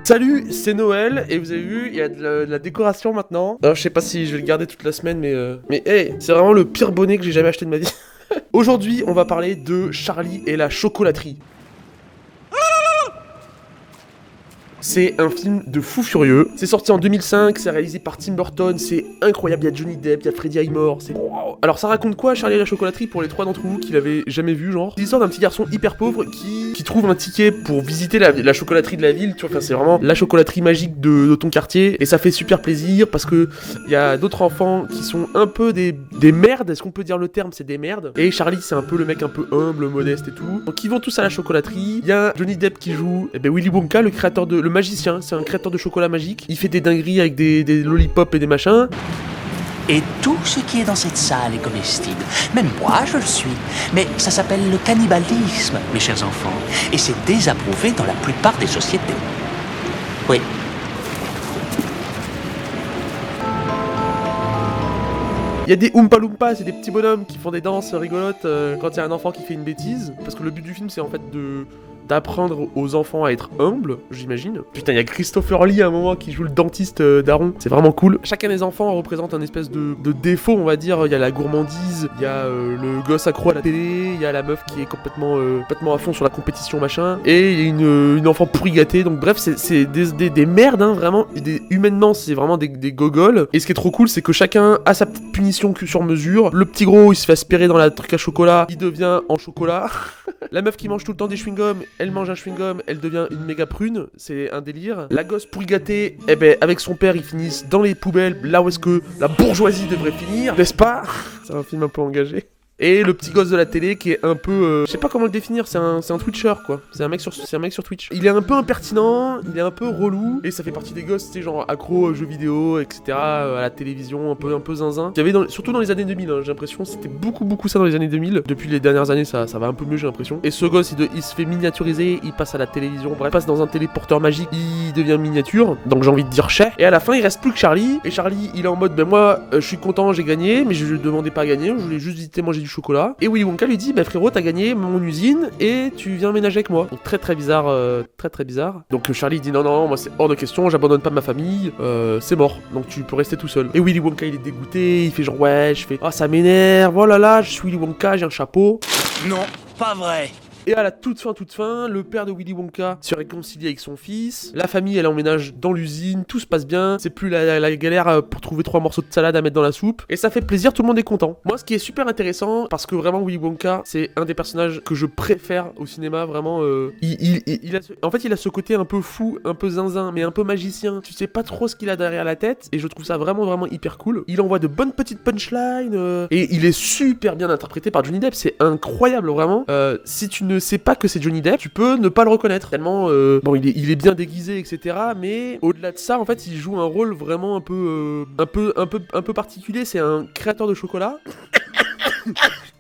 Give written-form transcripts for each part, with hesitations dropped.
Salut, c'est Noël et vous avez vu, il y a de la décoration maintenant. Alors, je sais pas si je vais le garder toute la semaine, mais hey, c'est vraiment le pire bonnet que j'ai jamais acheté de ma vie. Aujourd'hui, on va parler de Charlie et la chocolaterie. C'est un film de fou furieux. C'est sorti en 2005, c'est réalisé par Tim Burton, c'est incroyable, il y a Johnny Depp, il y a Freddie Highmore, c'est... Wow. Alors ça raconte quoi Charlie et la chocolaterie pour les trois d'entre vous qui l'avaient jamais vu genre? C'est l'histoire d'un petit garçon hyper pauvre qui trouve un ticket pour visiter la chocolaterie de la ville, tu vois, enfin c'est vraiment la chocolaterie magique de ton quartier, et ça fait super plaisir parce que il y a d'autres enfants qui sont un peu des merdes, est-ce qu'on peut dire le terme, c'est des merdes, et Charlie c'est un peu le mec un peu humble, modeste et tout, donc ils vont tous à la chocolaterie, il y a Johnny Depp qui joue Willy Wonka, le créateur de... le magicien, c'est un créateur de chocolat magique. Il fait des dingueries avec des lollipops et des machins. Et tout ce qui est dans cette salle est comestible. Même moi, je le suis. Mais ça s'appelle le cannibalisme, mes chers enfants. Et c'est désapprouvé dans la plupart des sociétés. Oui. Il y a des Oompa Loompa, c'est des petits bonhommes qui font des danses rigolotes quand il y a un enfant qui fait une bêtise. Parce que le but du film, c'est en fait d'apprendre aux enfants à être humbles, j'imagine. Putain, il y a Christopher Lee à un moment qui joue le dentiste d'Aaron, c'est vraiment cool. Chacun des enfants représente un espèce de défaut, on va dire. Il y a la gourmandise, il y a le gosse accro à la télé, il y a la meuf qui est complètement à fond sur la compétition machin, et il y a une enfant pourri gâtée. Donc bref, c'est des merdes, hein, vraiment. Humainement, c'est vraiment des gogoles. Et ce qui est trop cool, c'est que chacun a sa petite punition sur mesure. Le petit gros, il se fait aspirer dans la truc à chocolat, il devient en chocolat. La meuf qui mange tout le temps des chewing-gums, elle mange un chewing-gum, elle devient une méga prune, c'est un délire. La gosse pourri gâtée, avec son père, ils finissent dans les poubelles, là où est-ce que la bourgeoisie devrait finir, n'est-ce pas? C'est un film un peu engagé. Et le petit gosse de la télé qui est un peu... je sais pas comment le définir, c'est un Twitcher quoi. C'est un mec sur Twitch. Il est un peu impertinent, il est un peu relou, et ça fait partie des gosses, tu sais, genre accro aux jeux vidéo, etc. À la télévision, un peu zinzin. Il y avait surtout dans les années 2000, hein, j'ai l'impression, c'était beaucoup ça dans les années 2000. Depuis les dernières années, ça va un peu mieux, j'ai l'impression. Et ce gosse, il se fait miniaturiser, il passe à la télévision, bref, il passe dans un téléporteur magique, il devient miniature, donc j'ai envie de dire chais. Et à la fin, il reste plus que Charlie, et Charlie, il est en mode, moi, je suis content, j'ai gagné, mais je demandais pas à gagner, je voulais juste visiter, manger du chocolat. Et Willy Wonka lui dit frérot, t'as gagné mon usine et tu viens ménager avec moi. Donc très bizarre, très bizarre. Donc Charlie dit non, moi c'est hors de question, j'abandonne pas ma famille, c'est mort, donc tu peux rester tout seul. Et Willy Wonka il est dégoûté, il fait genre ouais, je fais ça m'énerve, oh là là, je suis Willy Wonka, j'ai un chapeau. Non, pas vrai. Et à la toute fin, le père de Willy Wonka se réconcilie avec son fils. La famille, elle emménage dans l'usine, tout se passe bien. C'est plus la galère pour trouver 3 morceaux de salade à mettre dans la soupe. Et ça fait plaisir, tout le monde est content. Moi, ce qui est super intéressant, parce que vraiment Willy Wonka, c'est un des personnages que je préfère au cinéma, vraiment. En fait, il a ce côté un peu fou, un peu zinzin, mais un peu magicien. Tu sais pas trop ce qu'il a derrière la tête, et je trouve ça vraiment hyper cool. Il envoie de bonnes petites punchlines, et il est super bien interprété par Johnny Depp. C'est incroyable, vraiment. Si tu ne sais pas que c'est Johnny Depp, tu peux ne pas le reconnaître. Tellement, il est bien déguisé, etc. Mais au-delà de ça, en fait, il joue un rôle vraiment un peu particulier. C'est un créateur de chocolat.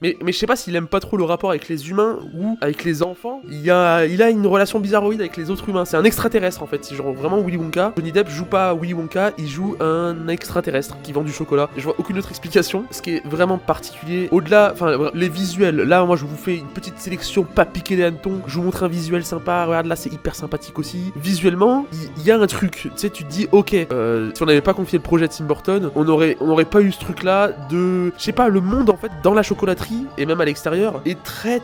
Mais je sais pas s'il aime pas trop le rapport avec les humains ou avec les enfants. Il a une relation bizarroïde avec les autres humains. C'est un extraterrestre en fait. C'est genre vraiment Willy Wonka. Johnny Depp joue pas Willy Wonka, il joue un extraterrestre qui vend du chocolat. Et je vois aucune autre explication. Ce qui est vraiment particulier, au-delà, les visuels. Là, moi, je vous fais une petite sélection, pas piquer les hannetons. Je vous montre un visuel sympa. Regarde là, c'est hyper sympathique aussi. Visuellement, il y a un truc. Tu sais, tu te dis, ok, si on n'avait pas confié le projet de Tim Burton, on aurait pas eu ce truc-là de, je sais pas, le monde en fait dans la chocolaterie et même à l'extérieur est très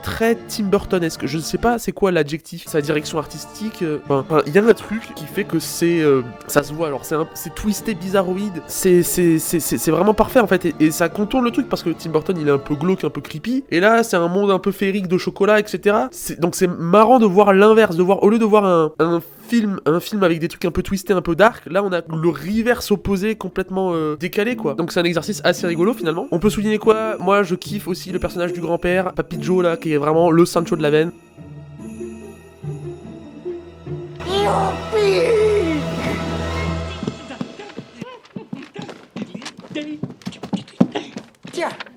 Tim Burtonesque. Je ne sais pas c'est quoi l'adjectif, sa direction artistique. Il y a un truc qui fait que c'est ça se voit. Alors c'est twisté, bizarroïde. C'est vraiment parfait en fait et ça contourne le truc parce que Tim Burton il est un peu glauque, un peu creepy. Et là c'est un monde un peu féerique de chocolat, etc. Donc c'est marrant de voir l'inverse, au lieu de voir un film avec des trucs un peu twistés, un peu dark, là on a le reverse opposé complètement décalé quoi. Donc c'est un exercice assez rigolo finalement. On peut souligner quoi? Moi je kiffe aussi le personnage du grand-père, Papy Joe là, qui est vraiment le Sancho de la veine.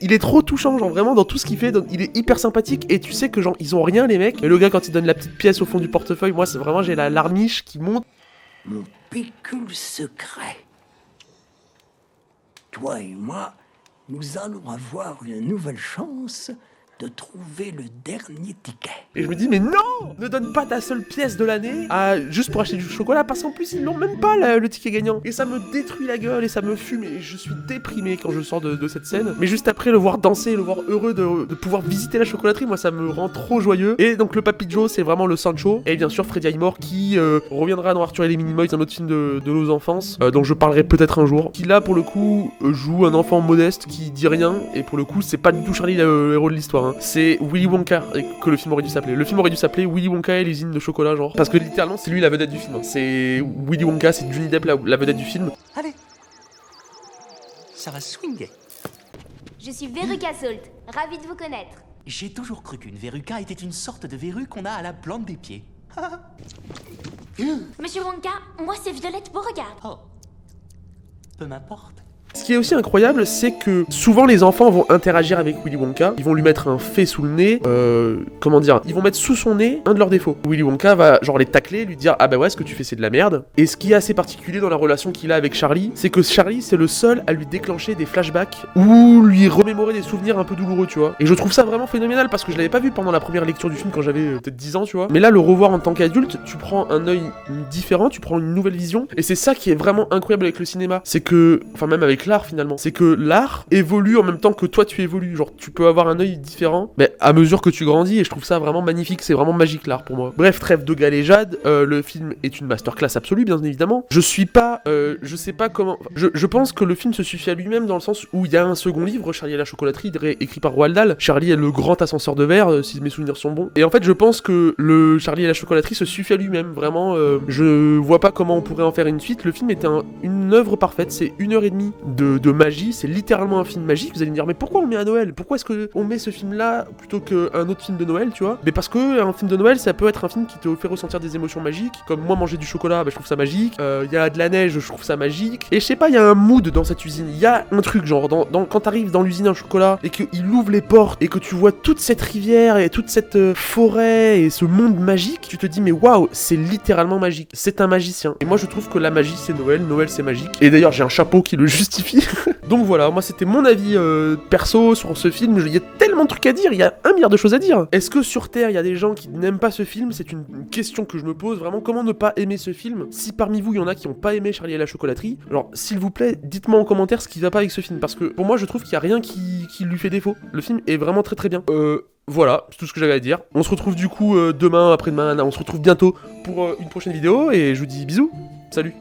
Il est trop touchant, genre vraiment dans tout ce qu'il fait, donc il est hyper sympathique et tu sais que genre ils ont rien les mecs. Et le gars quand il donne la petite pièce au fond du portefeuille, moi c'est vraiment j'ai la larmiche qui monte. Mon pécule secret. Toi et moi, nous allons avoir une nouvelle chance de trouver le dernier ticket. Et je me dis, mais non! Ne donne pas ta seule pièce de l'année juste pour acheter du chocolat, parce qu'en plus, ils l'ont même pas, le ticket gagnant. Et ça me détruit la gueule, et ça me fume, et je suis déprimé quand je sors de cette scène. Mais juste après, le voir danser, le voir heureux de pouvoir visiter la chocolaterie, moi, ça me rend trop joyeux. Et donc, le Papy Joe, c'est vraiment le Sancho. Et bien sûr, Freddie Highmore, qui reviendra dans Arthur et les Minimoys, un autre film de nos enfances, dont je parlerai peut-être un jour. Qui, là, pour le coup, joue un enfant modeste qui dit rien, et pour le coup, c'est pas du tout Charlie le héros de l'histoire, hein. C'est Willy Wonka que le film aurait dû s'appeler. Le film aurait dû s'appeler Willy Wonka et l'usine de chocolat, genre. Parce que littéralement, c'est lui la vedette du film, hein. C'est Willy Wonka, c'est Johnny Depp la vedette du film. Allez, ça va swinguer. Je suis Veruca Salt, ravie de vous connaître. J'ai toujours cru qu'une verruca était une sorte de verrue qu'on a à la plante des pieds. Monsieur Wonka, moi c'est Violette Beauregard. Oh, peu m'importe. Ce qui est aussi incroyable, c'est que souvent les enfants vont interagir avec Willy Wonka, ils vont lui mettre un fait sous le nez, ils vont mettre sous son nez un de leurs défauts. Willy Wonka va genre les tacler, lui dire ah bah ouais, ce que tu fais c'est de la merde. Et ce qui est assez particulier dans la relation qu'il a avec Charlie, c'est que Charlie c'est le seul à lui déclencher des flashbacks ou lui remémorer des souvenirs un peu douloureux, tu vois. Et je trouve ça vraiment phénoménal parce que je l'avais pas vu pendant la première lecture du film quand j'avais peut-être 10 ans, tu vois. Mais là le revoir en tant qu'adulte, tu prends un œil différent, tu prends une nouvelle vision, et c'est ça qui est vraiment incroyable avec le cinéma, c'est que, enfin même avec l'art finalement, c'est que l'art évolue en même temps que toi tu évolues, genre tu peux avoir un œil différent, mais à mesure que tu grandis, et je trouve ça vraiment magnifique, c'est vraiment magique l'art pour moi. Bref, trêve de galéjade, le film est une masterclass absolue bien évidemment. Je sais pas comment, je pense que le film se suffit à lui-même dans le sens où il y a un second livre, Charlie et la chocolaterie, écrit par Roald Dahl. Charlie est le grand ascenseur de verre, si mes souvenirs sont bons, et en fait je pense que le Charlie et la chocolaterie se suffit à lui-même, vraiment, je vois pas comment on pourrait en faire une suite. Le film est une œuvre parfaite, c'est 1h30 de magie, c'est littéralement un film magique. Vous allez me dire mais pourquoi on met à Noël, pourquoi est-ce qu'on met ce film là plutôt qu'un autre film de Noël, tu vois? Mais parce que un film de Noël ça peut être un film qui te fait ressentir des émotions magiques, comme moi manger du chocolat, bah, je trouve ça magique, il y a de la neige, je trouve ça magique, et je sais pas, il y a un mood dans cette usine, il y a un truc genre quand t'arrives dans l'usine à chocolat et qu'il ouvre les portes et que tu vois toute cette rivière et toute cette forêt et ce monde magique, tu te dis mais waouh, c'est littéralement magique, c'est un magicien. Et moi je trouve que la magie c'est Noël c'est magique, et d'ailleurs j'ai un chapeau qui le justifie. Donc voilà, moi c'était mon avis perso sur ce film. Il y a tellement de trucs à dire, il y a 1 milliard de choses à dire. Est-ce que sur Terre il y a des gens qui n'aiment pas ce film? C'est une question que je me pose vraiment. Comment ne pas aimer ce film? Si parmi vous il y en a qui n'ont pas aimé Charlie et la chocolaterie, alors s'il vous plaît dites-moi en commentaire ce qui va pas avec ce film, parce que pour moi je trouve qu'il y a rien qui lui fait défaut. Le film est vraiment très très bien. Voilà, c'est tout ce que j'avais à dire. On se retrouve du coup demain, après-demain, on se retrouve bientôt pour une prochaine vidéo, et je vous dis bisous, salut.